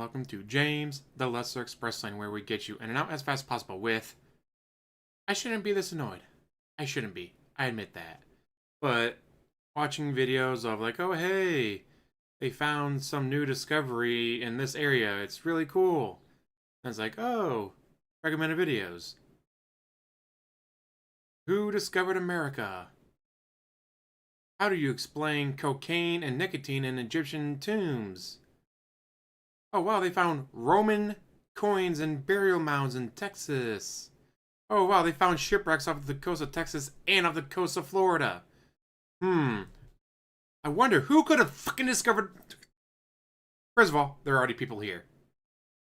welcome to James, the Lesser Express Lane, where we get you in and out as fast as possible with... I shouldn't be this annoyed. I shouldn't be. I admit that. But watching videos of like, oh hey, they found some new discovery in this area. It's really cool. And it's like, oh, recommended videos. Who discovered America? How do you explain cocaine and nicotine in Egyptian tombs? Oh wow, they found Roman coins and burial mounds in Texas. Oh wow, they found shipwrecks off the coast of Texas and off the coast of Florida. I wonder who could have fucking discovered... First of all, there are already people here.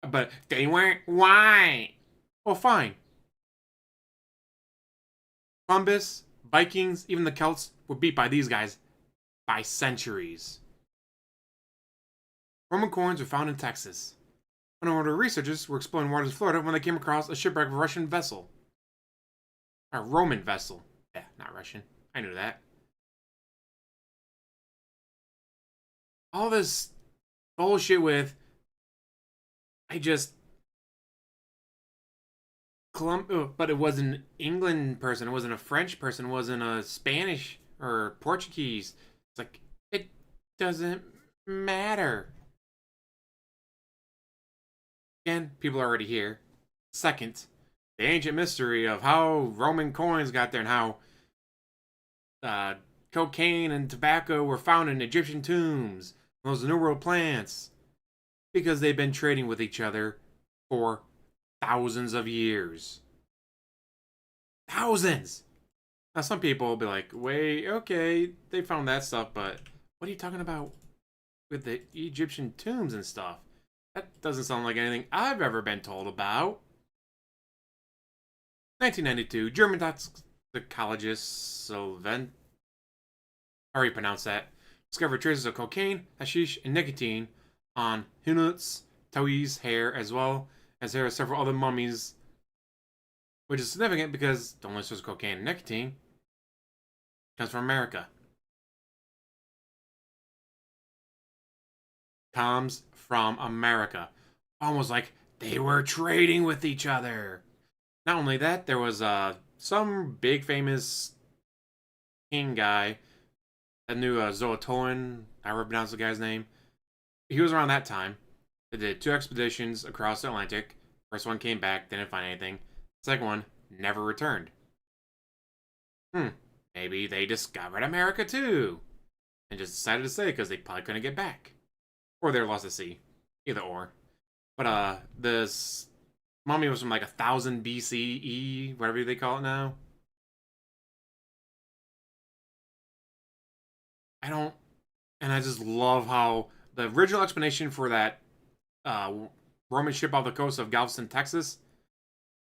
But they weren't white. Well, fine. Columbus, Vikings, even the Celts were beat by these guys by centuries. Roman coins were found in Texas. Underwater researchers were exploring waters of Florida when they came across a shipwreck of a Russian vessel. A Roman vessel. Yeah, not Russian. I knew that. All this bullshit with... but it wasn't an England person, it wasn't a French person, it wasn't a Spanish or Portuguese. It's like, it doesn't matter. Again, people are already here. Second, the ancient mystery of how Roman coins got there and how cocaine and tobacco were found in Egyptian tombs. Those New World plants. Because they've been trading with each other for thousands of years. Thousands! Now some people will be like, wait, okay, they found that stuff, but what are you talking about with the Egyptian tombs and stuff? That doesn't sound like anything I've ever been told about. 1992, German toxicologist Sylvan, how do you pronounce that? Discovered traces of cocaine, hashish, and nicotine on Hunut's Tawi's hair, as well as hair of several other mummies, which is significant because the only source of cocaine and nicotine comes from America. Comes from America. Almost like they were trading with each other. Not only that, there was some big famous king guy that knew Zootoin, however pronounce the guy's name. He was around that time. They did 2 expeditions across the Atlantic. First one came back, didn't find anything. Second one never returned. Maybe they discovered America too. And just decided to stay because they probably couldn't get back. Or they were lost at sea. Either or. But this mummy was from like 1000 BCE, whatever they call it now. And I just love how the original explanation for that Roman ship off the coast of Galveston, Texas,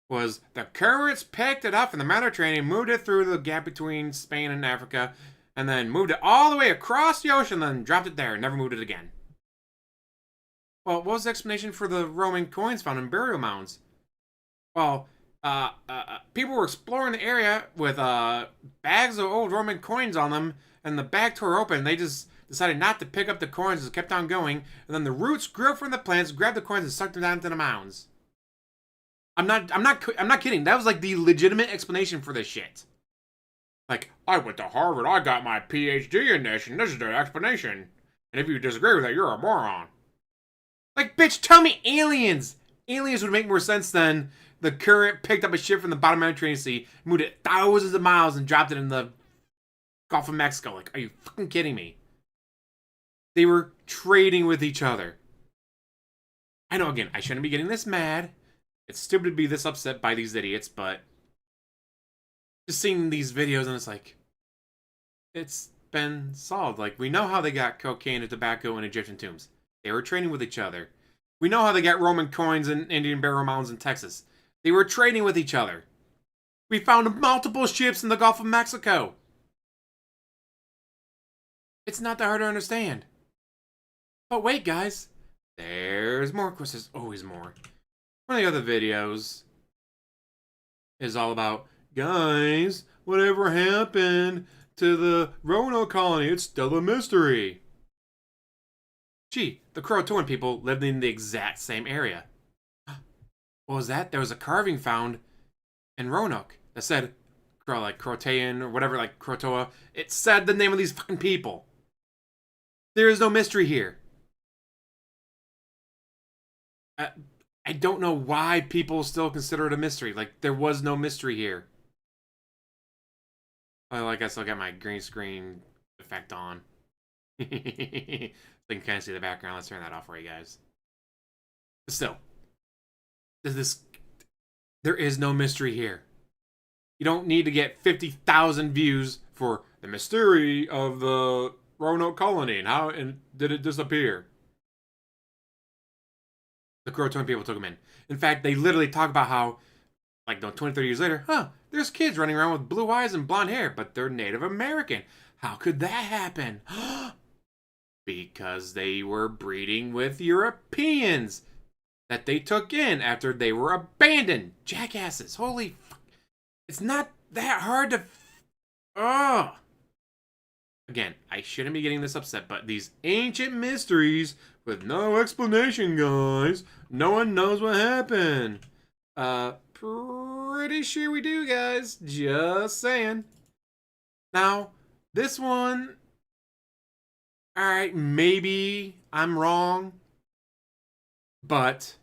was the currents picked it up in the Mediterranean, moved it through the gap between Spain and Africa, and then moved it all the way across the ocean, then dropped it there and never moved it again. Well, what was the explanation for the Roman coins found in burial mounds? Well, people were exploring the area with bags of old Roman coins on them, and the bag tore open. They just decided not to pick up the coins, just kept on going, and then the roots grew up from the plants, grabbed the coins, and sucked them down into the mounds. I'm not kidding. That was like the legitimate explanation for this shit. Like, I went to Harvard, I got my PhD in this, and this is the explanation. And if you disagree with that, you're a moron. Like, bitch, tell me aliens! Aliens would make more sense than the current picked up a ship from the bottom of the Mediterranean Sea, moved it thousands of miles, and dropped it in the Gulf of Mexico. Like, are you fucking kidding me? They were trading with each other. I know, again, I shouldn't be getting this mad. It's stupid to be this upset by these idiots, but just seeing these videos and it's like, it's been solved. Like, we know how they got cocaine and tobacco in Egyptian tombs. They were trading with each other. We know how they got Roman coins in Indian burial mounds in Texas. They were trading with each other. We found multiple ships in the Gulf of Mexico. It's not that hard to understand. But wait, guys. There's more. Of course, there's always more. One of the other videos is all about, guys, whatever happened to the Roanoke colony? It's still a mystery. Gee, the Croatoan people lived in the exact same area. What was that? There was a carving found in Roanoke that said, like Croatian or whatever, like Croatoa. It said the name of these fucking people. There is no mystery here. I don't know why people still consider it a mystery. Like, there was no mystery here. Well, I guess I'll get my green screen effect on. So you can kind of see the background. Let's turn that off for you guys. But still, there is no mystery here. You don't need to get 50,000 views for the mystery of the Roanoke colony and did it disappear. The Croatoan people took them in. In fact, they literally talk about how, like, 20, 30 years later, there's kids running around with blue eyes and blonde hair, but they're Native American. How could that happen? Because they were breeding with Europeans that they took in after they were abandoned. Jackasses. Holy fuck. It's not that hard to... Oh. Again, I shouldn't be getting this upset, but these ancient mysteries with no explanation, guys. No one knows what happened. Pretty sure we do, guys. Just saying. Now, this one... Alright, maybe I'm wrong. But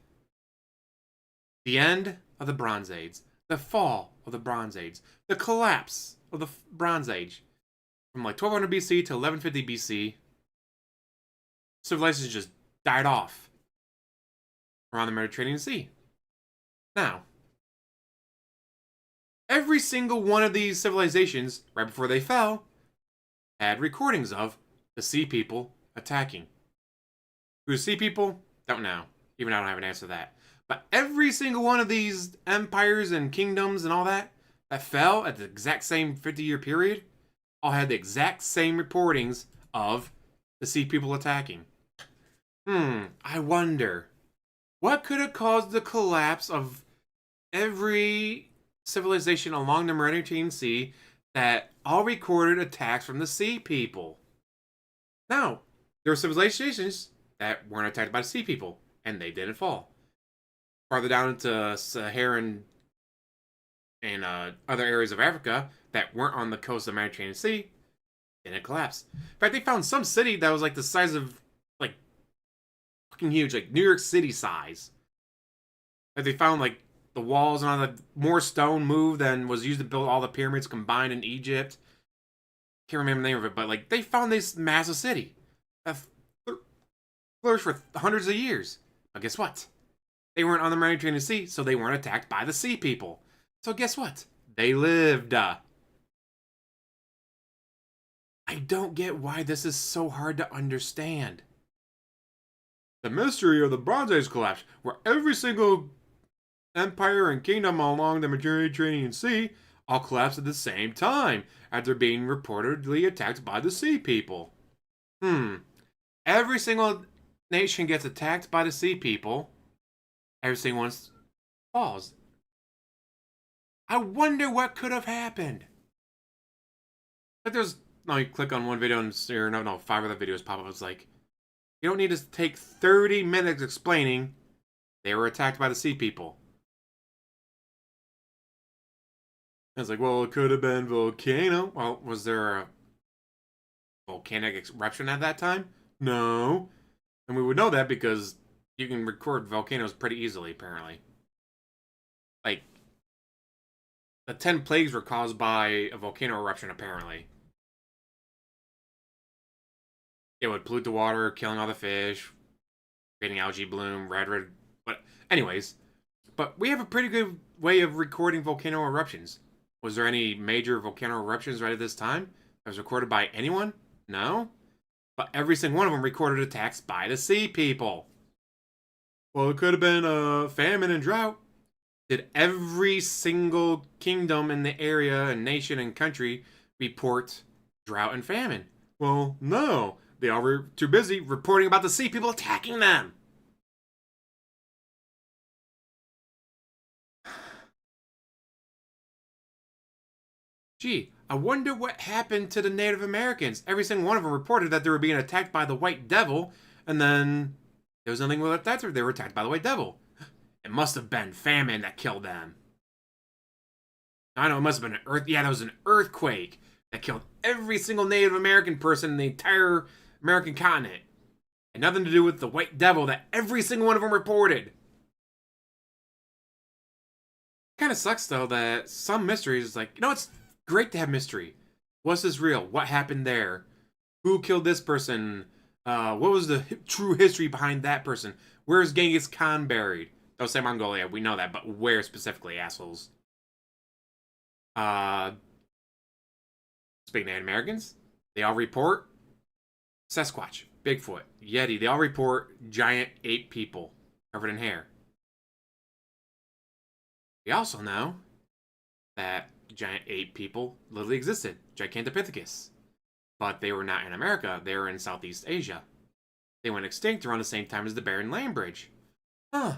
the end of the Bronze Age, the fall of the Bronze Age, the collapse of the Bronze Age, from like 1200 BC to 1150 BC, civilization just died off around the Mediterranean Sea. Now, every single one of these civilizations, right before they fell, had recordings of the sea people attacking. Who's sea people? Don't know. Even I don't have an answer to that. But every single one of these empires and kingdoms and all that fell at the exact same 50-year period all had the exact same reportings of the sea people attacking. I wonder, what could have caused the collapse of every civilization along the Mediterranean Sea that all recorded attacks from the sea people? Now, there were civilizations that weren't attacked by the sea people, and they didn't fall. Farther down into Saharan and other areas of Africa that weren't on the coast of the Mediterranean Sea, didn't collapse. In fact, they found some city that was like the size of, like, fucking huge, like New York City size. Like, they found, like, the walls and all the more stone moved than was used to build all the pyramids combined in Egypt. Can't remember the name of it, but, like, they found this massive city that flourished for hundreds of years. But guess what? They weren't on the Mediterranean Sea, so they weren't attacked by the sea people. So guess what? They lived. I don't get why this is so hard to understand. The mystery of the Bronze Age collapse, where every single empire and kingdom along the Mediterranean Sea all collapsed at the same time, after being reportedly attacked by the sea people. Every single nation gets attacked by the sea people. Every single one falls. I wonder what could have happened. Like you click on one video and 5 other videos pop up. It's like, you don't need to take 30 minutes explaining they were attacked by the sea people. It's like, well, it could have been volcano. Well, was there a volcanic eruption at that time? No. And we would know that because you can record volcanoes pretty easily, apparently. Like, the 10 plagues were caused by a volcano eruption, apparently. It would pollute the water, killing all the fish, creating algae bloom, red. But anyways, but we have a pretty good way of recording volcano eruptions. Was there any major volcano eruptions right at this time that was recorded by anyone? No. But every single one of them recorded attacks by the sea people. Well, it could have been a famine and drought. Did every single kingdom in the area and nation and country report drought and famine? Well, no. They all were too busy reporting about the sea people attacking them. Gee, I wonder what happened to the Native Americans. Every single one of them reported that they were being attacked by the White Devil, And then there was nothing with that. They were attacked by the white devil. It must have been famine that killed them. I know it must have been an earth. Yeah, that was an earthquake that killed every single Native American person in the entire American continent. And nothing to do with the white devil that every single one of them reported. Kind of sucks though that some mysteries is like, it's great to have mystery. Was this real? What happened there? Who killed this person? What was the true history behind that person? Where's Genghis Khan buried? Don't say Mongolia, we know that, but where specifically, assholes? Speaking of Native Americans, they all report Sasquatch, Bigfoot, Yeti. They all report giant ape people covered in hair. We also know that giant ape people literally existed, Gigantopithecus. But they were not in America, they were in Southeast Asia. They went extinct around the same time as the Bering Land Bridge. Huh.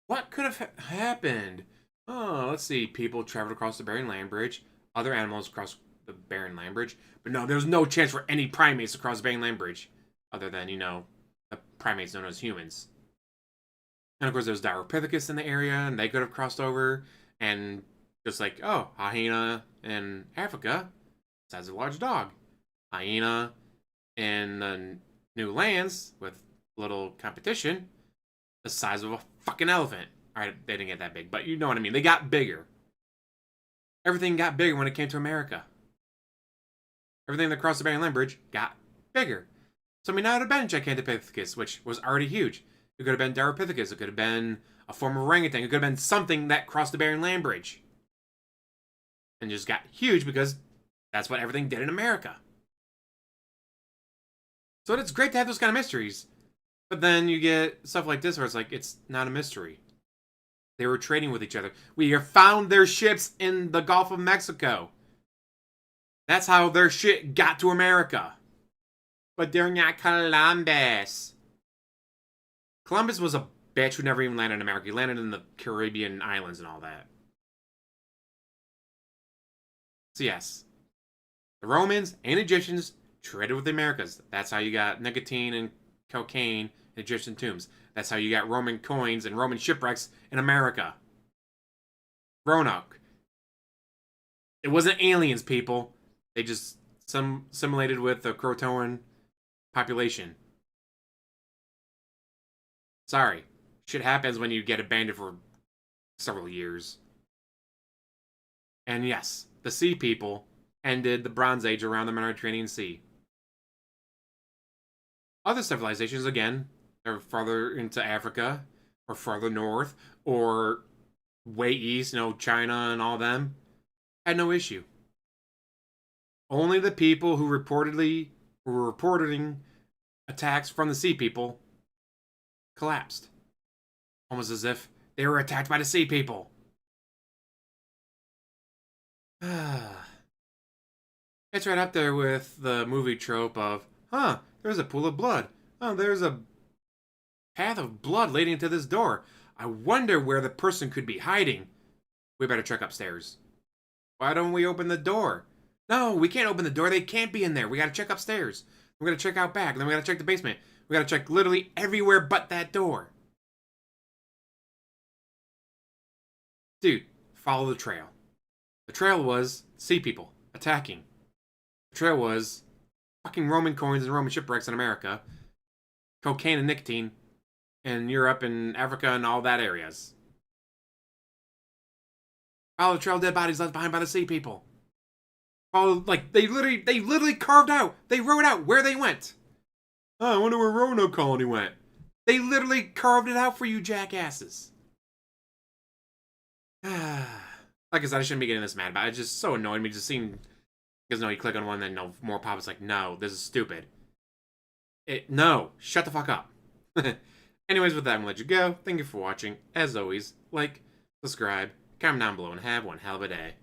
What could have happened? Oh, let's see. People traveled across the Bering Land Bridge. Other animals across the Bering Land Bridge. But no, there's no chance for any primates across the Bering Land Bridge. Other than, the primates known as humans. And of course, there's Diropithecus in the area, and they could have crossed over. And just like, hyena in Africa, size of a large dog. Hyena in the new lands with little competition, the size of a fucking elephant. Alright, they didn't get that big, but you know what I mean. They got bigger. Everything got bigger when it came to America. Everything that crossed the Bering Land Bridge got bigger. So, it would have been Gigantopithecus, which was already huge. It could have been Diropithecus. It could have been a form of orangutan. It could have been something that crossed the Bering Land Bridge. And just got huge because that's what everything did in America. So it's great to have those kind of mysteries. But then you get stuff like this where it's like, it's not a mystery. They were trading with each other. We found their ships in the Gulf of Mexico. That's how their shit got to America. But they're not Columbus. Columbus was a bitch who never even landed in America. He landed in the Caribbean islands and all that. So yes, the Romans and Egyptians traded with the Americas. That's how you got nicotine and cocaine in Egyptian tombs. That's how you got Roman coins and Roman shipwrecks in America. Roanoke. It wasn't aliens, people. They just assimilated with the Croatoan population. Sorry. Shit happens when you get abandoned for several years. And yes, the Sea People ended the Bronze Age around the Mediterranean Sea. Other civilizations, again, are farther into Africa, or farther north, or way east, China and all them, had no issue. Only the people who reportedly were reporting attacks from the Sea People collapsed. Almost as if they were attacked by the Sea People. It's right up there with the movie trope of, there's a pool of blood. Oh, there's a path of blood leading to this door. I wonder where the person could be hiding. We better check upstairs. Why don't we open the door? No, we can't open the door. They can't be in there. We gotta check upstairs. We gotta check out back. Then we gotta check the basement. We gotta check literally everywhere but that door. Dude, follow the trail. The trail was Sea People attacking. The trail was fucking Roman coins and Roman shipwrecks in America. Cocaine and nicotine in Europe and Africa and all that areas. Follow the trail of dead bodies left behind by the Sea People. Follow, they literally carved out. They wrote out where they went. Oh, I wonder where Roanoke colony went. They literally carved it out for you jackasses. Like I said, I shouldn't be getting this mad, but it's just so annoying me just seeing, because you click on one and then more pop. It's like, no, this is stupid. No, shut the fuck up. Anyways, with that, I'm gonna let you go. Thank you for watching. As always, like, subscribe, comment down below, and have one hell of a day.